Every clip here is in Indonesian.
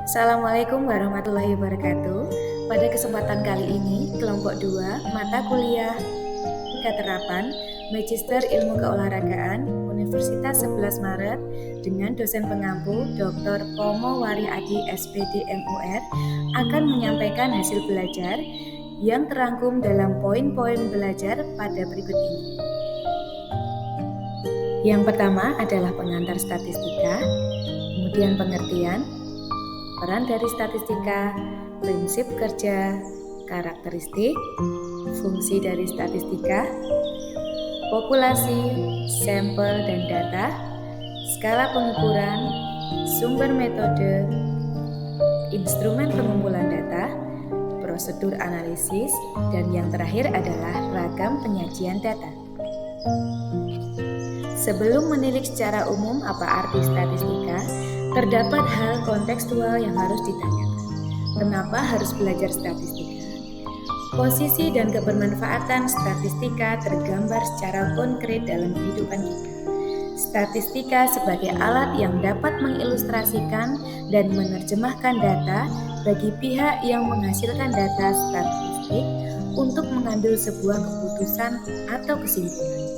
Assalamualaikum warahmatullahi wabarakatuh. Pada kesempatan kali ini, kelompok 2, mata kuliah Keterapan, Magister Ilmu Keolahragaan, Universitas 11 Maret, dengan dosen pengampu Dr. Pomo Wari Adi SPD MUR, akan menyampaikan hasil belajar yang terangkum dalam poin-poin belajar pada berikut ini. Yang pertama adalah pengantar statistika, kemudian pengertian, peran dari statistika, prinsip kerja, karakteristik, fungsi dari statistika, populasi, sampel dan data, skala pengukuran, sumber metode, instrumen pengumpulan data, prosedur analisis, dan yang terakhir adalah ragam penyajian data. Sebelum menilik secara umum apa arti statistika, terdapat hal kontekstual yang harus ditanyakan. Kenapa harus belajar statistika? Posisi dan kebermanfaatan statistika tergambar secara konkret dalam kehidupan kita. Statistika sebagai alat yang dapat mengilustrasikan dan menerjemahkan data bagi pihak yang menghasilkan data statistik untuk mengambil sebuah keputusan atau kesimpulan.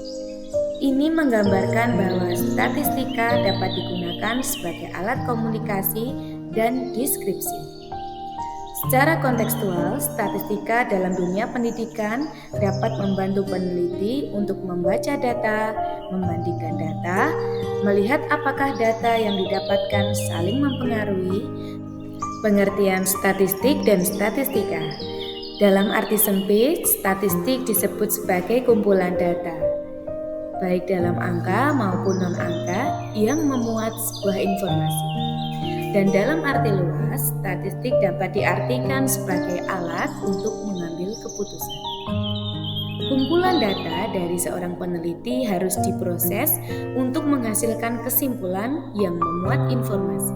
Ini menggambarkan bahwa statistika dapat digunakan sebagai alat komunikasi dan deskripsi. Secara kontekstual, statistika dalam dunia pendidikan dapat membantu peneliti untuk membaca data, membandingkan data, melihat apakah data yang didapatkan saling mempengaruhi, pengertian statistik dan statistika. Dalam arti sempit, statistik disebut sebagai kumpulan data, baik dalam angka maupun non-angka yang memuat sebuah informasi. Dan dalam arti luas, statistik dapat diartikan sebagai alat untuk mengambil keputusan. Kumpulan data dari seorang peneliti harus diproses untuk menghasilkan kesimpulan yang memuat informasi.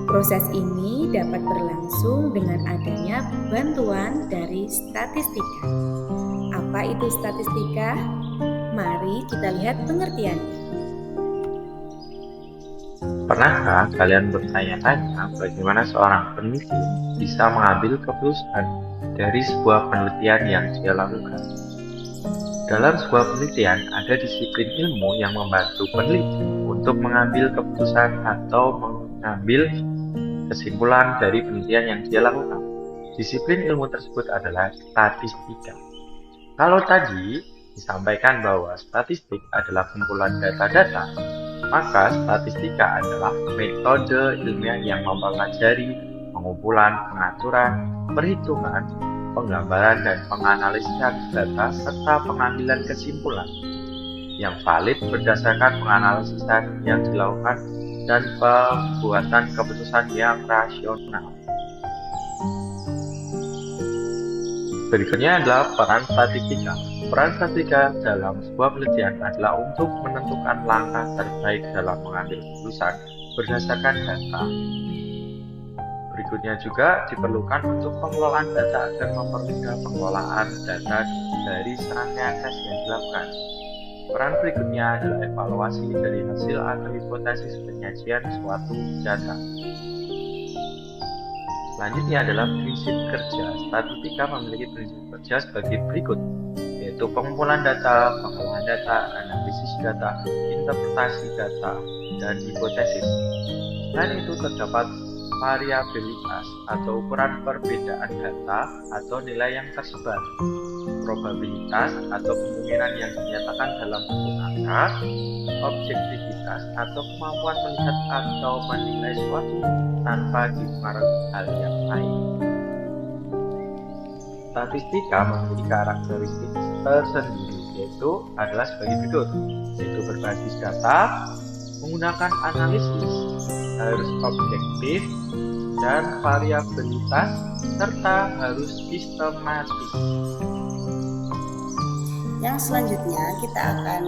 Proses ini dapat berlangsung dengan adanya bantuan dari statistika. Apa itu statistika? Mari kita lihat pengertiannya. Pernahkah kalian bertanya-tanya bagaimana seorang peneliti bisa mengambil keputusan dari sebuah penelitian yang dia lakukan? Dalam sebuah penelitian, ada disiplin ilmu yang membantu peneliti untuk mengambil keputusan atau mengambil kesimpulan dari penelitian yang dia lakukan. Disiplin ilmu tersebut adalah statistika. Kalau tadi disampaikan bahwa statistik adalah kumpulan data-data, maka statistika adalah metode ilmiah yang mempelajari pengumpulan, pengaturan, perhitungan, penggambaran, dan penganalisan data serta pengambilan kesimpulan yang valid berdasarkan penganalisan yang dilakukan dan pembuatan keputusan yang rasional. Berikutnya adalah peran statistika. Peran statistika dalam sebuah penelitian adalah untuk menentukan langkah terbaik dalam mengambil keputusan berdasarkan data. Berikutnya juga diperlukan untuk pengelolaan data agar mempermudah pengelolaan data dari serangkaian tes yang dilakukan. Peran berikutnya adalah evaluasi dari hasil atau hipotesis penyajian suatu data. Selanjutnya adalah prinsip kerja. Statistika memiliki prinsip kerja sebagai berikut, yaitu pengumpulan data, pengolahan data, analisis data, interpretasi data, dan hipotesis. Selain itu terdapat variabilitas atau ukuran perbedaan data atau nilai yang tersebar, probabilitas atau kemungkinan yang dinyatakan dalam bentuk angka, objektivitas atau kemampuan melihat atau menilai suatu tanpa dipengaruhi hal yang lain. Statistika memiliki karakteristik tersendiri, yaitu adalah sebagai berikut, yaitu berbasis data, menggunakan analisis, harus objektif, dan variabilitas, serta harus sistematis. Yang selanjutnya kita akan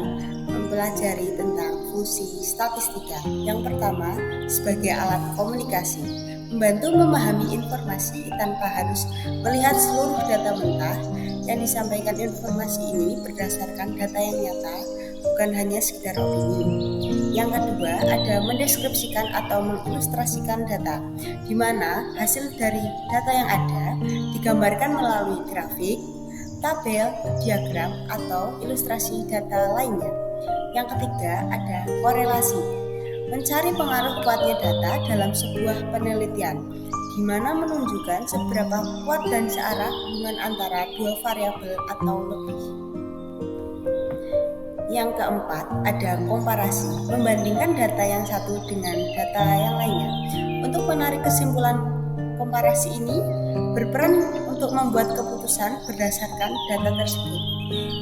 mempelajari tentang fungsi statistika. Yang pertama, sebagai alat komunikasi, membantu memahami informasi tanpa harus melihat seluruh data mentah. Yang disampaikan informasi ini berdasarkan data yang nyata bukan hanya sekedar opini. Yang kedua, ada mendeskripsikan atau mengilustrasikan data, di mana hasil dari data yang ada digambarkan melalui grafik, tabel, diagram, atau ilustrasi data lainnya. Yang ketiga, ada korelasi, mencari pengaruh kuatnya data dalam sebuah penelitian, di mana menunjukkan seberapa kuat dan searah hubungan antara dua variabel atau lebih. Yang keempat, ada komparasi, membandingkan data yang satu dengan data yang lainnya. Untuk menarik kesimpulan, komparasi ini berperan untuk membuat keputusan berdasarkan data tersebut.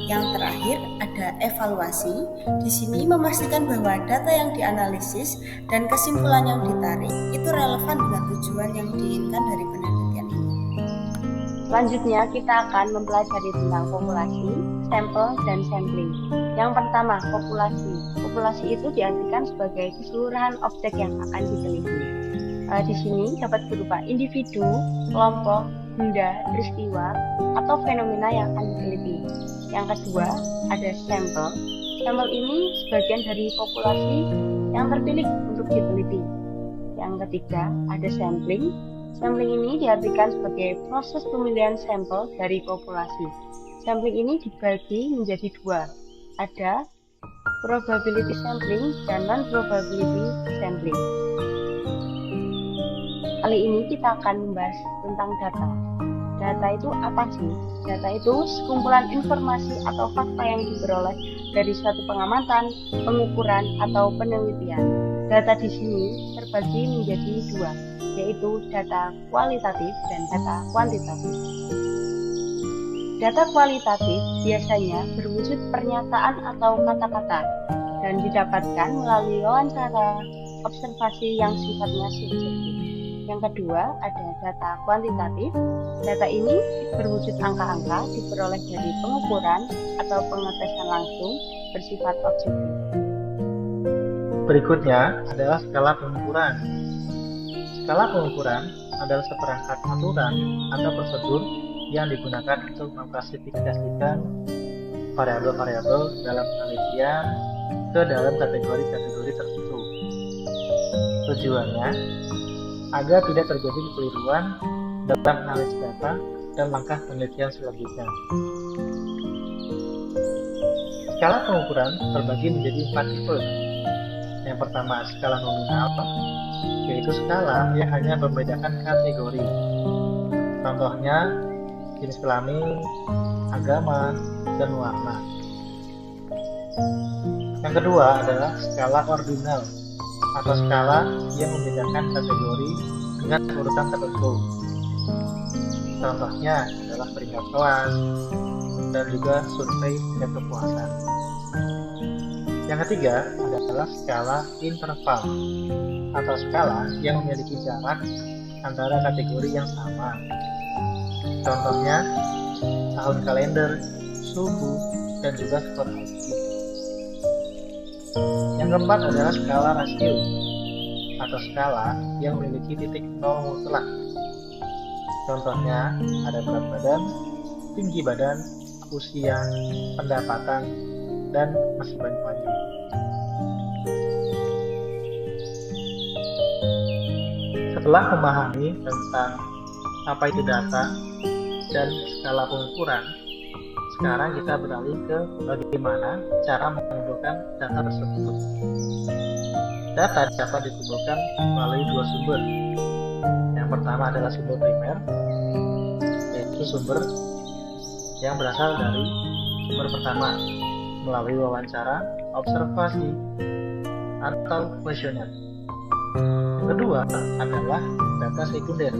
Yang terakhir, ada evaluasi. Di sini memastikan bahwa data yang dianalisis dan kesimpulan yang ditarik itu relevan dengan tujuan yang diinginkan dari penelitian ini. Selanjutnya kita akan mempelajari tentang populasi, sampel, dan sampling. Yang pertama, populasi. Populasi itu diartikan sebagai keseluruhan objek yang akan diteliti. Di sini dapat berupa individu, kelompok, benda, peristiwa, atau fenomena yang akan diteliti. Yang kedua, ada sampel. Sampel ini sebagian dari populasi yang terpilih untuk diteliti. Yang ketiga, ada sampling. Sampling ini diartikan sebagai proses pemilihan sampel dari populasi. Sampling ini dibagi menjadi dua. Ada probability sampling dan non-probability sampling. Kali ini kita akan membahas tentang data. Data itu apa sih? Data itu sekumpulan informasi atau fakta yang diperoleh dari suatu pengamatan, pengukuran, atau penelitian. Data di sini terbagi menjadi dua, yaitu data kualitatif dan data kuantitatif. Data kualitatif biasanya berwujud pernyataan atau kata-kata dan didapatkan melalui wawancara, observasi yang sifatnya subjektif. Yang kedua, ada data kuantitatif. Data ini berwujud angka-angka diperoleh dari pengukuran atau pengetesan langsung bersifat objektif. Berikutnya adalah skala pengukuran. Skala pengukuran adalah seperangkat aturan atau prosedur yang digunakan untuk mengklasifikasikan variabel-variabel dalam penelitian ke dalam kategori-kategori tertentu. Tujuannya agar tidak terjadi kekeliruan dalam analisis data dan langkah penelitian selanjutnya. Skala pengukuran terbagi menjadi 4 tipe. Yang pertama, skala nominal, yaitu skala yang hanya membedakan kategori. Contohnya, jenis kelamin, agama, dan warna. Yang kedua adalah skala ordinal, atau skala yang membedakan kategori dengan urutan tertentu. Contohnya adalah peringkat kelas dan juga survei tingkat kepuasan. Yang ketiga adalah skala interval, atau skala yang memiliki jarak antara kategori yang sama. Contohnya tahun kalender, suhu, dan juga skor IQ. Yang keempat adalah skala rasio, atau skala yang memiliki titik nol mutlak. Contohnya ada berat badan, tinggi badan, usia, pendapatan, dan masih banyak lagi. Setelah memahami tentang apa itu data dan skala pengukuran, sekarang kita beralih ke bagaimana cara mengumpulkan data tersebut. Data dapat dikumpulkan melalui dua sumber. Yang pertama adalah sumber primer, yaitu sumber yang berasal dari sumber pertama melalui wawancara, observasi, atau kuesioner. Yang kedua adalah data sekunder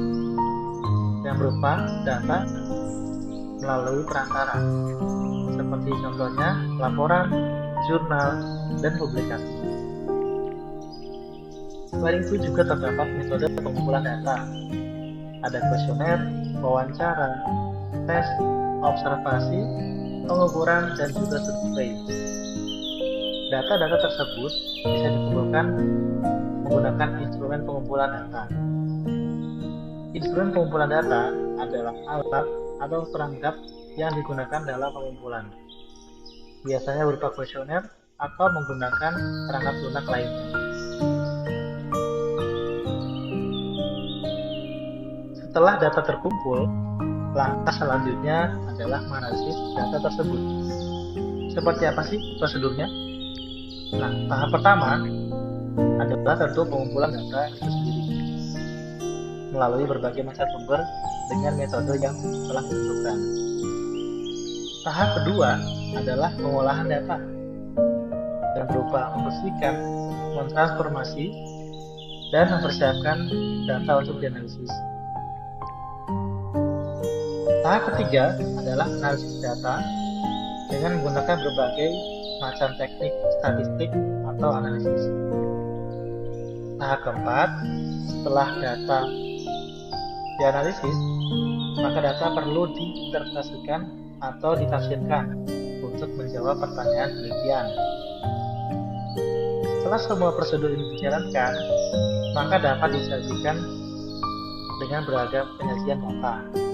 yang berupa data melalui perantara, seperti contohnya laporan, jurnal, dan publikasi. Selain itu juga terdapat metode pengumpulan data. Ada kuesioner, wawancara, tes, observasi, pengukuran, dan juga survei. Data-data tersebut bisa dikumpulkan menggunakan instrumen pengumpulan data. Instrumen pengumpulan data adalah alat atau perangkat yang digunakan dalam pengumpulan. Biasanya berupa kuesioner, atau menggunakan perangkat lunak lainnya. Setelah data terkumpul, langkah selanjutnya adalah menganalisis data tersebut. Seperti apa sih prosedurnya? Nah, tahap pertama adalah tentu pengumpulan data itu sendiri melalui berbagai macam sumber dengan metode yang telah ditentukan. Tahap kedua adalah pengolahan data yang berupa membersihkan, mentransformasi, dan mempersiapkan data untuk dianalisis. Tahap ketiga adalah analisis data dengan menggunakan berbagai macam teknik statistik atau analisis. Tahap keempat, setelah data dianalisis, maka data perlu diinterpretasikan atau ditafsirkan untuk menjawab pertanyaan penelitian. Setelah semua prosedur ini dijalankan, maka dapat disajikan dengan beragam penyajian data.